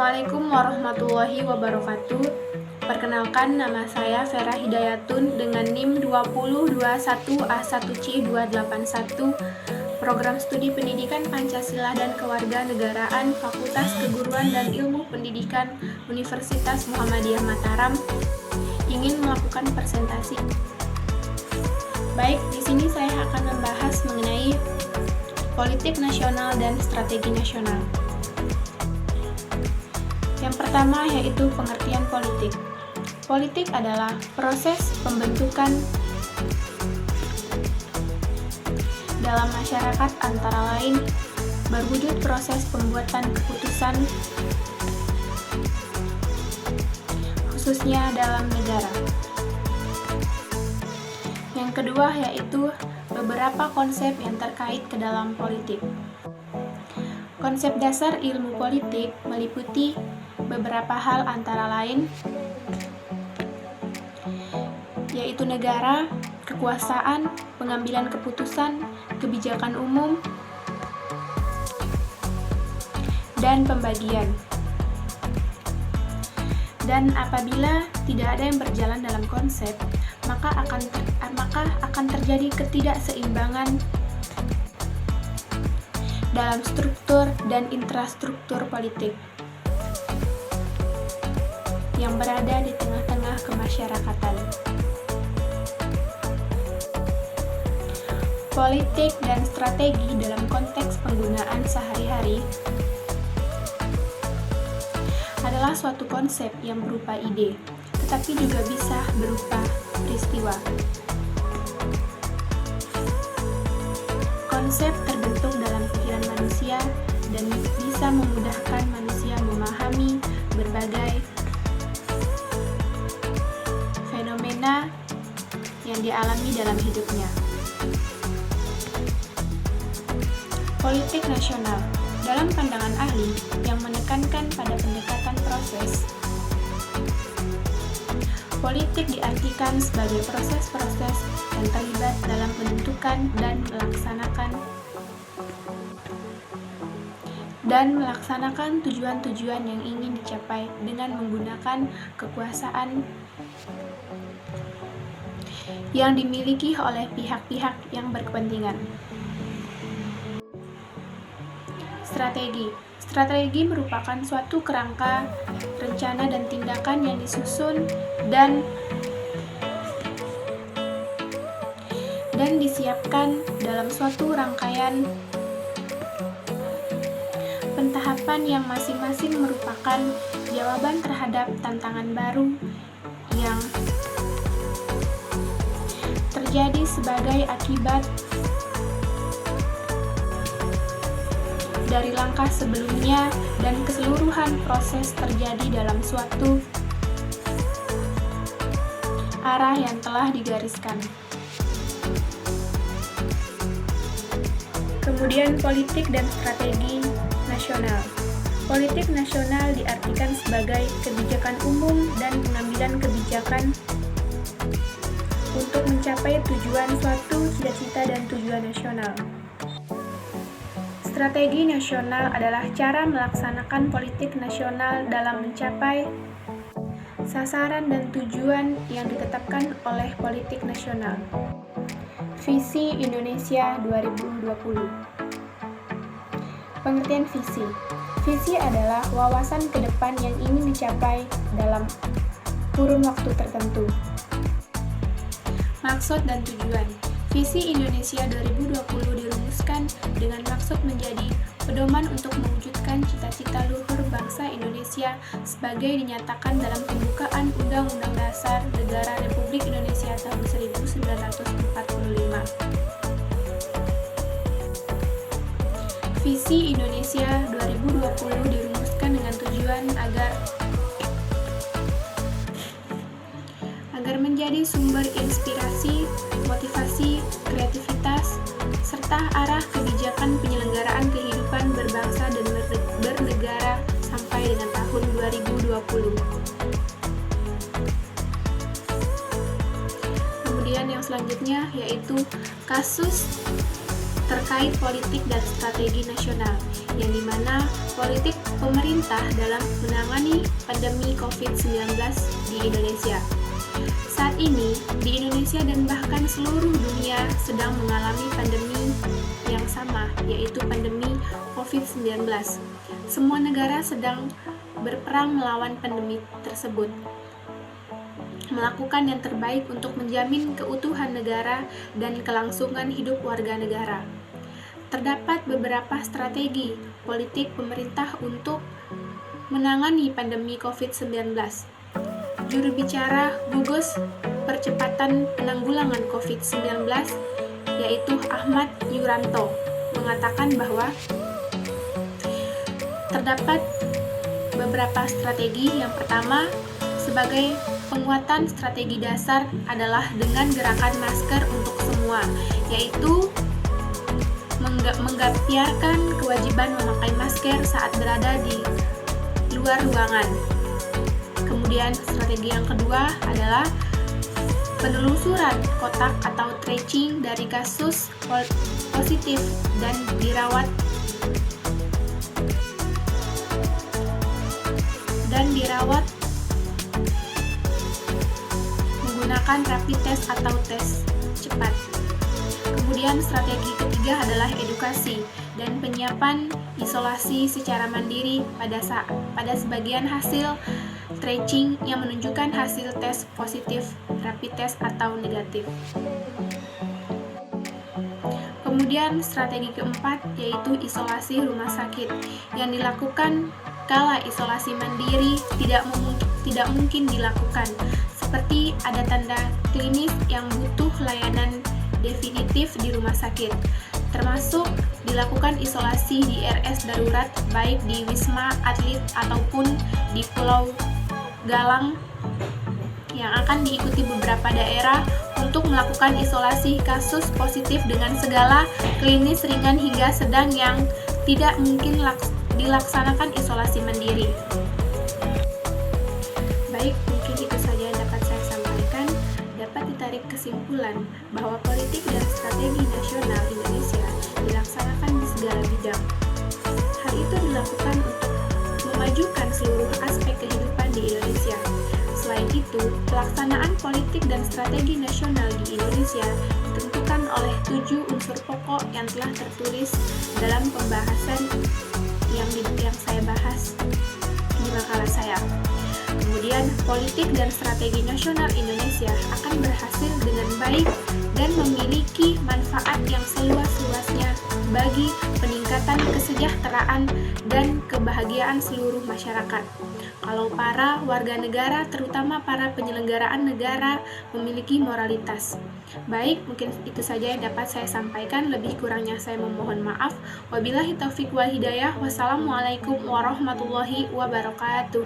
Assalamualaikum warahmatullahi wabarakatuh. Perkenalkan, nama saya Vera Hidayatun dengan NIM 2021A1C281, Program Studi Pendidikan Pancasila dan Kewarganegaraan Fakultas Keguruan dan Ilmu Pendidikan Universitas Muhammadiyah Mataram, ingin melakukan presentasi. Baik, di sini saya akan membahas mengenai politik nasional dan strategi nasional. Yang pertama yaitu pengertian politik. Politik adalah proses pembentukan dalam masyarakat, antara lain berwujud proses pembuatan keputusan khususnya dalam negara. Yang kedua yaitu beberapa konsep yang terkait ke dalam politik. Konsep dasar ilmu politik meliputi beberapa hal, antara lain yaitu negara, kekuasaan, pengambilan keputusan, kebijakan umum, dan pembagian. Dan apabila tidak ada yang berjalan dalam konsep, maka akan terjadi ketidakseimbangan dalam struktur dan infrastruktur politik yang berada di tengah-tengah kemasyarakatan. Politik dan strategi dalam konteks penggunaan sehari-hari adalah suatu konsep yang berupa ide, tetapi juga bisa berupa peristiwa. Konsep terbentuk dalam pikiran manusia dan bisa memudahkan manusia memahami berbagai fenomena yang dialami dalam hidupnya. Politik nasional dalam pandangan ahli yang menekankan pada pendekatan proses. Politik diartikan sebagai proses-proses yang terlibat dalam menentukan dan melaksanakan tujuan-tujuan yang ingin dicapai dengan menggunakan kekuasaan yang dimiliki oleh pihak-pihak yang berkepentingan. Strategi merupakan suatu kerangka, rencana dan tindakan yang disusun dan disiapkan dalam suatu rangkaian pentahapan yang masing-masing merupakan jawaban terhadap tantangan baru yang terjadi sebagai akibat dari langkah sebelumnya dan keseluruhan proses terjadi dalam suatu arah yang telah digariskan. Kemudian politik dan strategi nasional. Politik nasional diartikan sebagai kebijakan umum dan pengambilan kebijakan untuk mencapai tujuan suatu cita-cita dan tujuan nasional. Strategi nasional adalah cara melaksanakan politik nasional dalam mencapai sasaran dan tujuan yang ditetapkan oleh politik nasional. Visi Indonesia 2020. Pengertian visi. Visi adalah wawasan ke depan yang ingin dicapai dalam kurun waktu tertentu. Maksud dan tujuan. Visi Indonesia 2020 dirumuskan dengan maksud menjadi pedoman untuk mewujudkan cita-cita luhur bangsa Indonesia sebagai dinyatakan dalam pembukaan Undang-Undang Dasar Negara Republik Indonesia tahun 1945. Visi Indonesia 2020 dirumuskan dengan tujuan agar menjadi sumber inspirasi, motivasi, kreativitas, serta arah kebijakan penyelenggaraan kehidupan berbangsa dan bernegara sampai dengan tahun 2020. Kemudian yang selanjutnya yaitu kasus terkait politik dan strategi nasional, yang dimana politik pemerintah dalam menangani pandemi COVID-19 di Indonesia. Saat ini, di Indonesia dan bahkan seluruh dunia sedang mengalami pandemi yang sama, yaitu pandemi COVID-19. Semua negara sedang berperang melawan pandemi tersebut, melakukan yang terbaik untuk menjamin keutuhan negara dan kelangsungan hidup warga negara. Terdapat beberapa strategi politik pemerintah untuk menangani pandemi COVID-19. Juru bicara gugus percepatan penanggulangan COVID-19, yaitu Ahmad Yuranto, mengatakan bahwa terdapat beberapa strategi. Yang pertama, sebagai penguatan strategi dasar adalah dengan gerakan masker untuk semua, yaitu menggambarkan kewajiban memakai masker saat berada di luar ruangan. Kemudian strategi yang kedua adalah penelusuran kotak atau tracing dari kasus positif dan dirawat menggunakan rapid test atau tes cepat. Kemudian strategi ketiga adalah edukasi dan penyiapan isolasi secara mandiri pada sebagian hasil tracing yang menunjukkan hasil tes positif, rapid test atau negatif. Kemudian strategi keempat yaitu isolasi rumah sakit yang dilakukan kala isolasi mandiri tidak mungkin dilakukan, seperti ada tanda klinis yang butuh layanan definitif di rumah sakit, termasuk dilakukan isolasi di RS darurat baik di Wisma Atlet ataupun di Pulau Galang, yang akan diikuti beberapa daerah untuk melakukan isolasi kasus positif dengan segala klinis ringan hingga sedang yang tidak mungkin dilaksanakan isolasi mandiri. Baik, mungkin itu saja yang dapat saya sampaikan. Dapat ditarik kesimpulan bahwa politik dan strategi nasional Indonesia dilaksanakan di segala bidang. Hal itu dilakukan untuk memajukan seluruh aspek kehidupan di Indonesia. Selain itu, pelaksanaan politik dan strategi nasional di Indonesia ditentukan oleh 7 unsur pokok yang telah tertulis dalam pembahasan yang saya bahas di makalah saya. Kemudian, politik dan strategi nasional Indonesia akan berhasil dengan baik dan memiliki manfaat yang seluas-luasnya bagi peningkatan kesejahteraan dan kebahagiaan seluruh masyarakat. Kalau para warga negara, terutama para penyelenggaraan negara, memiliki moralitas. Baik, mungkin itu saja yang dapat saya sampaikan. Lebih kurangnya saya memohon maaf. Wabillahi taufiq wal hidayah. Wassalamualaikum warahmatullahi wabarakatuh.